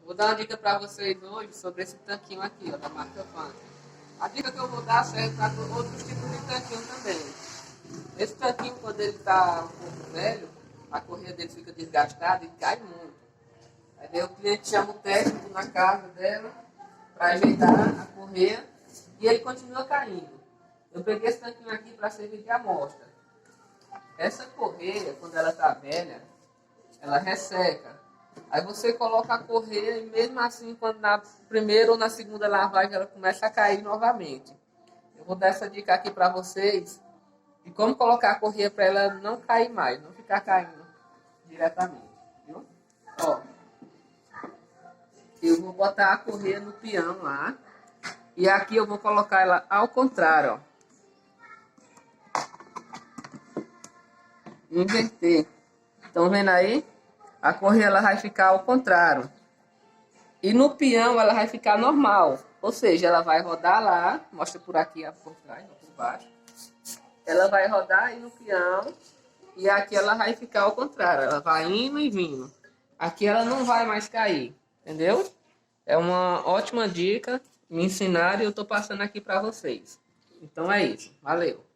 Vou dar uma dica para vocês hoje sobre esse tanquinho aqui, ó, da marca Fanta. A dica que eu vou dar serve para outros tipos de tanquinho também. Esse tanquinho, quando ele está um pouco velho, a correia dele fica desgastada e cai muito. Aí daí o cliente chama o técnico na casa dela para ajeitar a correia e ele continua caindo. Eu peguei esse tanquinho aqui para servir de amostra. Essa correia, quando ela está velha, ela resseca. Aí você coloca a correia e mesmo assim, quando na primeira ou na segunda lavagem ela começa a cair novamente. Eu vou dar essa dica aqui para vocês de como colocar a correia para ela não cair mais, não ficar caindo diretamente, viu? Ó, eu vou botar a correia no peão lá e aqui eu vou colocar ela ao contrário, ó. Inverter. Estão vendo aí? A correia ela vai ficar ao contrário. E no peão ela vai ficar normal. Ou seja, ela vai rodar lá. Mostra por aqui, por trás, por baixo. Ela vai rodar aí no peão. E aqui ela vai ficar ao contrário. Ela vai indo e vindo. Aqui ela não vai mais cair. Entendeu? É uma ótima dica. Me ensinaram e eu estou passando aqui para vocês. Então é isso. Valeu.